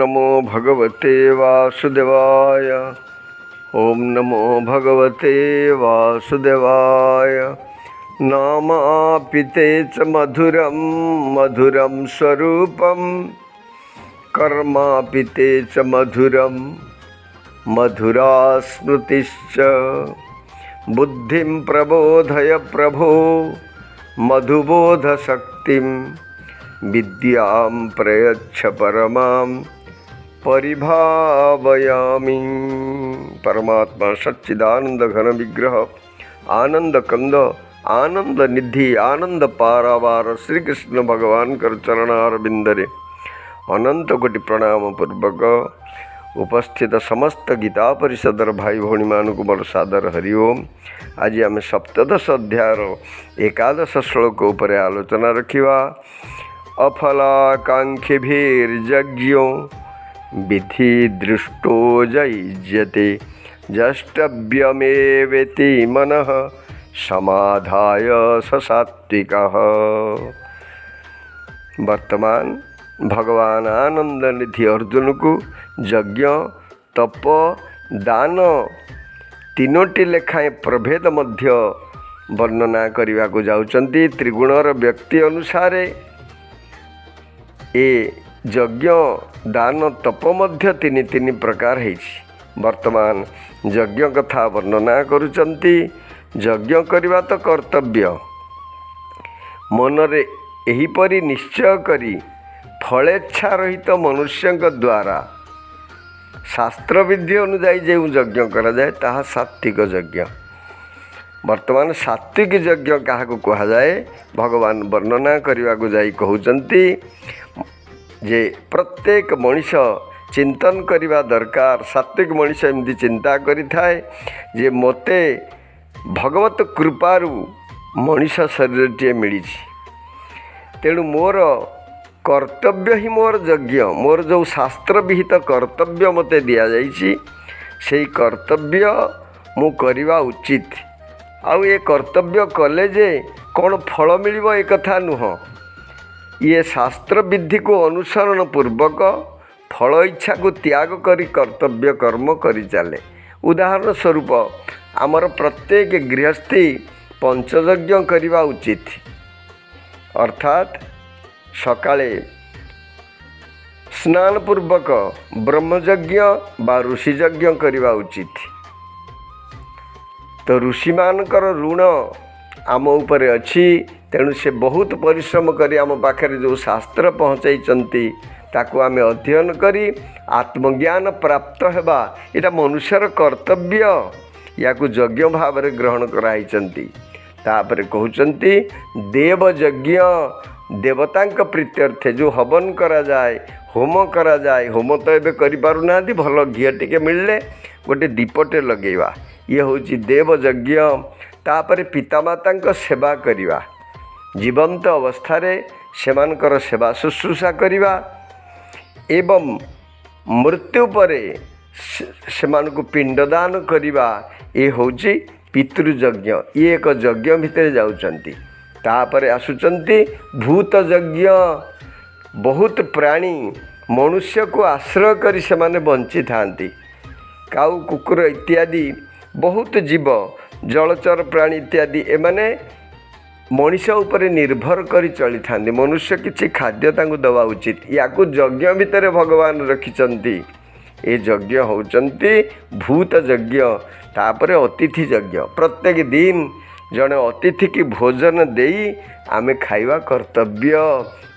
नमो भगवते वासुदेवाय। ओम नमो भगवते वासुदेवाय। नामापिते च मधुरं मधुरं स्वरूपं कर्मापिते च मधुरं मधुरा स्मृतिश्च। बुद्धिं प्रबोधय प्रभो मधुबोधशक्तिं विद्यां प्रयच्छ परमां परिभावयामि। परमात्मा सच्चिदानंद घन विग्रह आनंद कंद आनंद निधि आनंद पारावार श्री कृष्ण भगवान कर चरणार बिंदरे अनंत कोटि प्रणाम पूर्वक उपस्थित समस्त गीता परिषदर भाई भौणी मानक मोर सादर हरिओम। आज आम सप्तदश अध्यायर एकादश श्लोक उपर आलोचना रखिवा। अफलाकांक्षीभिर्यज्ञो विधि दृष्टो जयुज्यते जष्टव्यमेवेति मनः समाधाय स सात्विकः। वर्तमान भगवान आनंद निधि अर्जुन को यज्ञ तप दान तीनोटी लेखाएं प्रभेद मध्य वर्णना करने को जाउचंती। त्रिगुणर व्यक्ति अनुसार ए यज्ञ दान तप मध्य तीन तीन प्रकार है। वर्तमान यज्ञ कथा वर्णना करुचंती। यज्ञ करवा तो कर्तव्य मनरे एहीपरि निश्चय करी फलेच्छा रहित मनुष्य द्वारा शास्त्र विधि अनुजाई जो यज्ञ करा जाए ताहा सात्विक यज्ञ। वर्तमान सात्विक यज्ञ क्या कहा जाए भगवान वर्णना करने को जाई कहउचंती जे प्रत्येक मनीष चिंतन करने दरकार। सात्विक मनीष एमती चिंता करि थाए जे मोते भगवत कृपारू मनीष शरीरटे मिली, तेणु मोर कर्तव्य ही मोर यज्ञ। मोर जो शास्त्र विहित कर्तव्य मते दिया जाइछि से कर्तव्य मु करवा उचित। आउ ये कर्तव्य कले जे कौन फल मिलिबो ए कथा नुह। ये शास्त्र विधि को अनुसरण पूर्वक फल इच्छा को त्याग करी कर्तव्य कर्म करि चले। उदाहरण स्वरूप आमर प्रत्येक गृहस्थी पंचयज्ञ करवा उचित, अर्थात सकाळे स्नान पूर्वक ब्रह्मयज्ञ बा ऋषियज्ञ करवा उचित। तो ऋषि मानकर ऋण आम उपरे अच्छी, तेणु से बहुत परिश्रम करी आम पाखे जो शास्त्र पहुँचाई ताकू आम अध्ययन करी आत्मज्ञान प्राप्त हेबा एटा मनुष्यर कर्तव्य। या यज्ञ भाव में ग्रहण कराई। तापर कहउचंती देवयज्ञ देवतांक प्रीत्यर्थे जो हवन करा जाए होम करा जाए। होम तो एबे करि पारुना, भल घी टिके मिलले गोटे दीपटे लगेवा, ये होची देवयज्ञ। तापर पितामातांक सेवा करिवा, जीवंत अवस्था रे सेमानकर सेवा शुश्रूषा करिवा एवं मृत्यु परे सेमानकु पिंडदान करिवा, ये होची पितृयज्ञ। ये एक यज्ञ भितर जाउचंती। तापरे आसुचंती भूत यज्ञ। बहुत प्राणी मनुष्य को आश्रय करी से माने बंची थांती। काऊ कुकुर इत्यादि बहुत जीव जलचर प्राणी इत्यादि एमाने मनुष्य उपरे निर्भर करी चली थांती। मनुष्य किछि खाद्य तांकु दवा उचित। याकू यज्ञ भितर भगवान रखिचंती। ये यज्ञ होचंती भूत यज्ञ। तापरे अतिथि यज्ञ। प्रत्येक दिन जड़े अतिथि की भोजन देई आमे खाइबा कर्तव्य।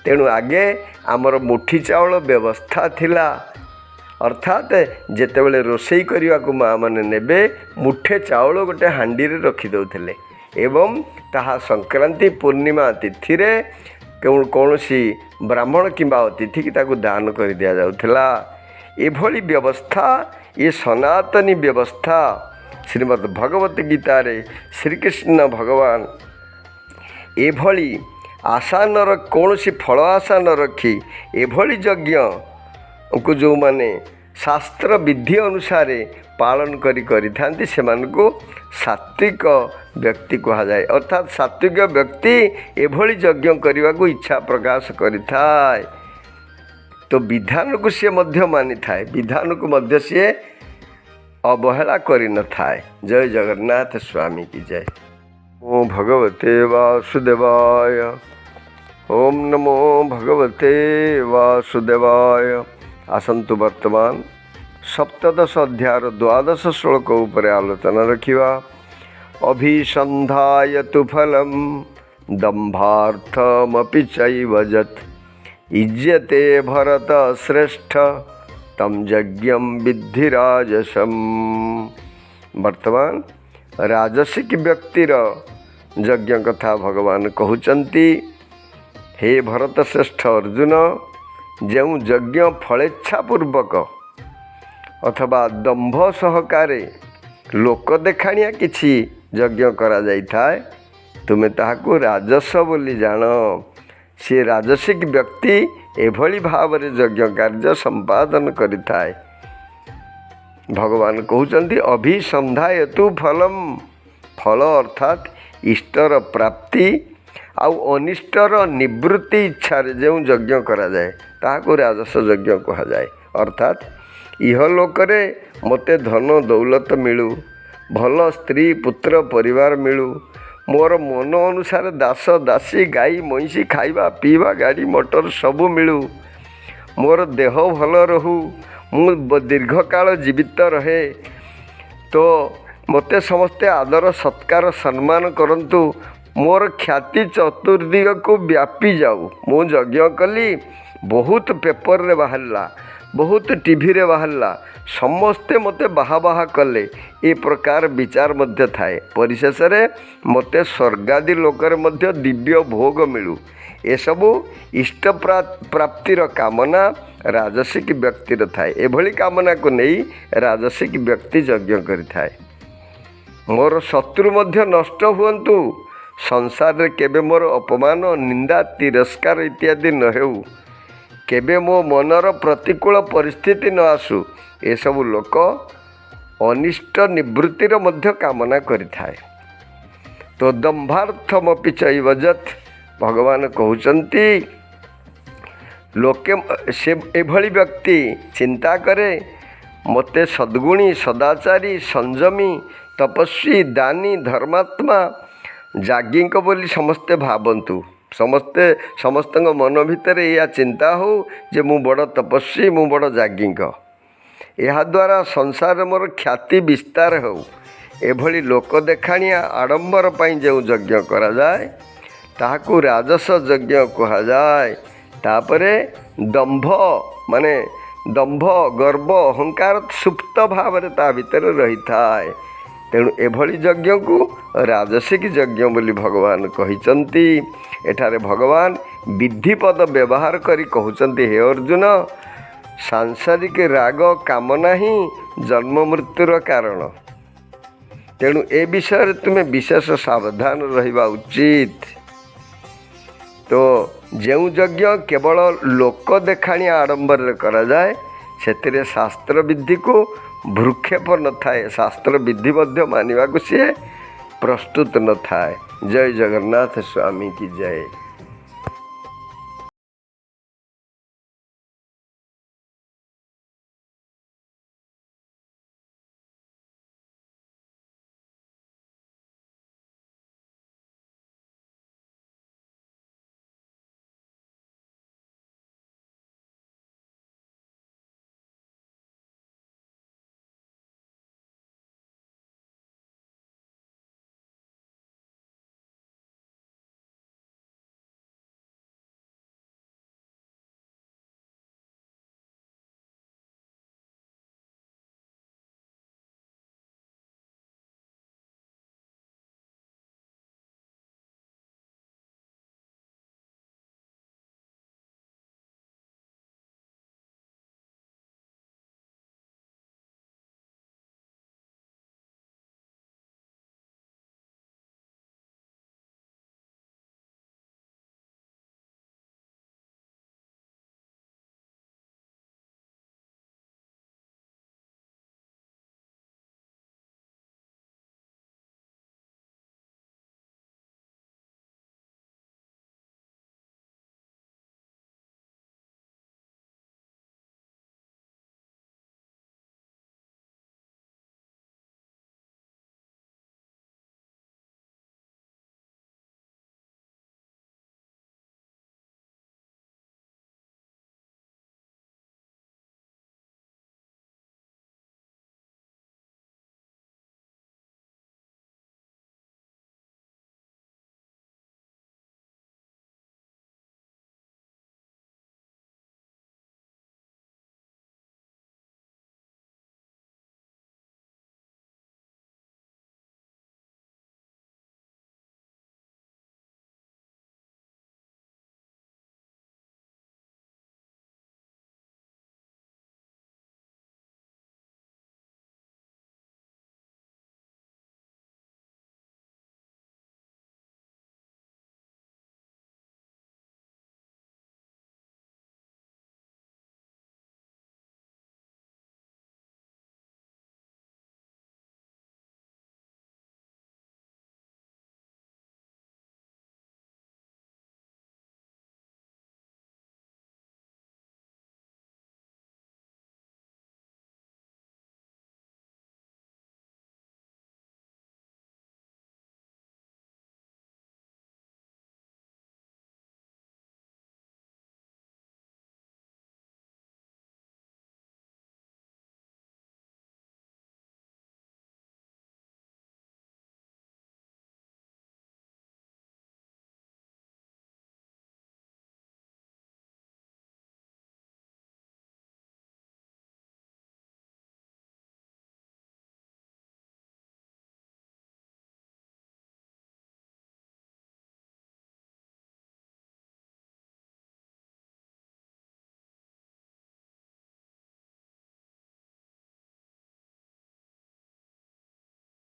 तेणु आगे आमर मुठी चाउल व्यवस्था थिला, अर्थात जेतेबेले रोषेई करिया को माँ माने नेबे मुठे चाउल गोटे हांडी रे रखी दउथिले एवं ताहा संक्रांति पूर्णिमा तिथि रे कौनसी ब्राह्मण किंबा अतिथि की ताकू दान कर दिया जाउथिला। एभली व्यवस्था ये सनातनी व्यवस्था श्रीमद् भगवत गीता रे श्री कृष्ण भगवान एभली आशा न रख कौनसी फल आशा न रखी एभली यज्ञ को जो माने शास्त्र विधि अनुसार पालन करी थांती सेमानकु सात्विक व्यक्ति कहा जाए। अर्थात सात्विक व्यक्ति एभली यज्ञ करने को इच्छा प्रकाश करिथाय। तो विधान को सी मानि थाए, विधान को मध्य सी अवहेला करि न थाए। जय जगन्नाथ स्वामी की जय। ओ भगवते वासुदेवाय। ओम नमो भगवते वासुदेवाय। आसंतु वर्तमान सप्तदश अध्याय द्वादश श्लोक उपरे आलोचना रखिवा। अभिसंधाय तु फलम दंभार्थमपि चैव यत् इज्यते भरत श्रेष्ठ तम यज्ञम विद्धि राजसम। वर्तमान राजसिक व्यक्तिर यज्ञ कथा भगवान कहउचंती। हे भरत श्रेष्ठ अर्जुन, जो यज्ञ फलेच्छापूर्वक अथवा दंभ सहकारे लोक देखाणिया किछि यज्ञ करा जाइथाय, तुमे ताहाकु राजस बोली जान। से राजसिक व्यक्ति एभली भावरे यज्ञ कार्य संपादन करिथाय। भगवान कहउचंती अभिसंधाय तु फलम। फल अर्थात इष्टर प्राप्ति आउ अनिष्टर निवृत्ति इच्छा जो यज्ञ करा जाए ताहाकु राजस यज्ञ कहा जाए। अर्थात इह लोकरे मते धन दौलत मिलू, भल स्त्री पुत्र परिवार मिलू, मोर मन अनुसार दास दासी गाई महिषी खाइबा पीवा गाड़ी मोटर सबू मिलू, मोर देह भल रहू, मु दीर्घ काल जीवित रहे, तो मते समस्ते आदर सत्कार सम्मान करंतु, मोर ख्याति चतुर्दिग को व्यापी जाऊ। मु यज्ञ कली, बहुत पेपर रे बाहरला, बहुत टीवी रे बाहरला, समस्ते मते बाहा बाहा कले, ए प्रकार विचार मध्य थाए। परिशेष रे मते स्वर्गादि लोकर मध्य दिव्य भोग मिलू, ए सबू इष्ट प्राप्तिर कामना राजसिक व्यक्तिर थाए। एभली कामना को नहीं राजसिक व्यक्ति यज्ञ करिथाए। मोर शत्रु मध्य नष्ट हुअन्तु, संसार रे केबे मोर अपमान निंदा तिरस्कार इत्यादि न हेउ, केबे मो मनर प्रतिकूल परिस्थिति न आसु, ए सबु लोक अनिष्ट निवृत्तिर मध्य कामना करिथाए। तो दंभार्थमपि चैव यत्, भगवान कहउचंती लोके से एभली व्यक्ति चिंता करे मते सद्गुणी सदाचारी संयमी तपस्वी दानी धर्मात्मा जाज्ञिक बोली समस्ते भावन्तु। समस्त मन भितर या चिंता हो जे मु बड़ तपस्वी मु बड़ जाज्ञिक, यह द्वारा संसार मोर ख्याति विस्तार हो। एभली लोक देखाणिया आडंबर पाई जो यज्ञ करा जाए ताहाकु राजस यज्ञ कहा जाए। तापरे दंभ माने दंभ गर्व अहंकार सुप्त भाव ता भितर रही थाए। तेणु एभली यज्ञ को राजसिक यज्ञ बोली भगवान कहिचंती। एठारे भगवान विधिपद व्यवहार करी कहउचंती, हे अर्जुन, सांसारिक राग कामना ही जन्म मृत्युर कारण। तेणु ए विषय तुम्हें विशेष सावधान रहिबा उचित। तो जो यज्ञ केवल लोक देखाणिया आडंबर करा जाए, सेतिरे शास्त्र विधि को भ्रूक्षेप न थाए, शास्त्र विधि मध्य मानिबा को सी प्रस्तुत न थाए। जय जगन्नाथ स्वामी की जय।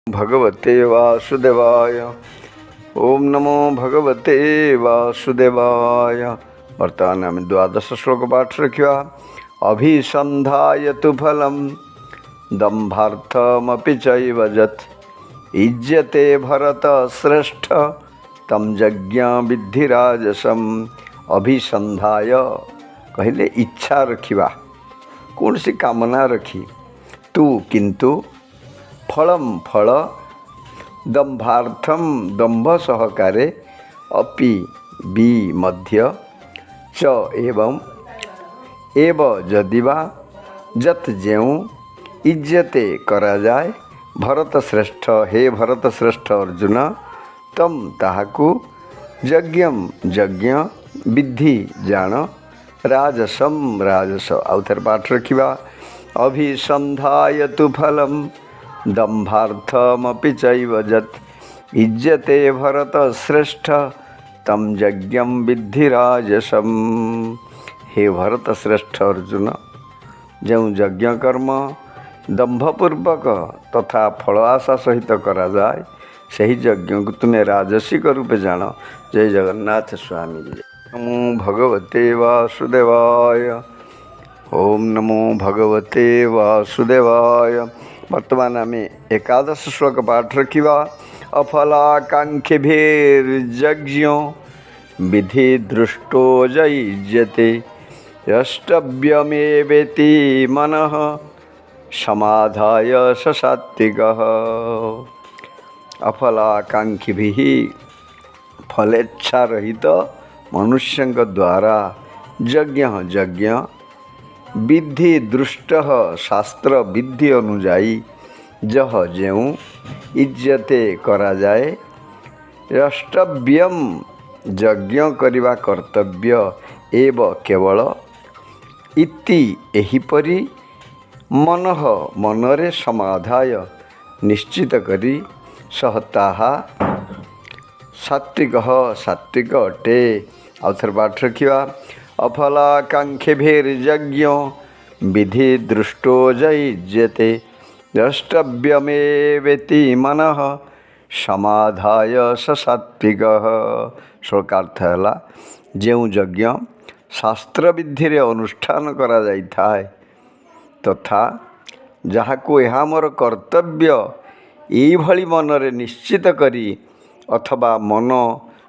भगवते वासुदेवाय। ओम नमो भगवते वासुदेवाय। वर्तमान आम 12 श्लोक पाठ रखा। अभिसंधाय तु फलम दंभार्थमपि चैव यत् इज्यते भरत श्रेष्ठ तम यज्ञ विद्धि राजसम। अभिसंधाय कहले इच्छा रखिबा, कौन सी कामना रखी, तू किंतु फलम फल, दंभार्थम दंभ सहकारे, अपि बी मध्य, च एवं एव जदिवा जत जेऊ इज्जते करा जाए भरत श्रेष्ठ, हे भरत श्रेष्ठ अर्जुन, तम ताहाकु यज्ञम यज्ञ विद्धि जान राजसम राजस। आउ थर पाठ रखिबा। अभिसंधाय तु फलम दंभार्थमपि चैव यत् इज्जते भरत श्रेष्ठ तम यज्ञम विद्धि राजसम। हे भरत श्रेष्ठ अर्जुन, जो यज्ञ कर्म दंभपूर्वक तथा फल आशा सहित करा जाए सही यज्ञ को तुम्हें राजसिक रूपे जान। जय जगन्नाथ स्वामी जी। नमो भगवते वासुदेवाय। ओम नमो भगवते वासुदेवाय। वर्तमान आम 11 श्लोक पाठ रखा। अफलाकांक्षिभिर्यज्ञो विधि दृष्टो युज्यते यष्टव्यमेवेति मनः समाधाय स सात्विकः। अफलाकांक्षिभिः फलेच्छा रहित मनुष्य द्वारा यज्ञ यज्ञ विधि दृष्ट शास्त्र विधि अनुजाई जह जेऊ इज्जते करा जाए यष्टव्यम यज्ञ करवा कर्तव्य एव केवल इति एहिपरि मनः मनरे समाधाय निश्चित करी सह ताहा सात्विक सात्विक अटे। आउथर पाठ रखा। अफलाकांक्षिभिर्यज्ञो विधि दृष्टो युज्यते द्रष्टव्यमेवेति मनः समाधाय स सात्विकः। श्लोकार्थ है जो यज्ञ शास्त्र विधि रे अनुष्ठान करा जाई थाए तथा जहाको यह मोर कर्तव्य ये मनरे निश्चित करी अथवा मन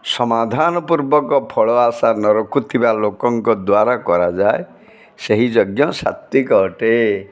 समाधान पूर्वक फल आशा न रखुथिबा लोकंक द्वारा करा जाए सही यज्ञ सात्विक अटे।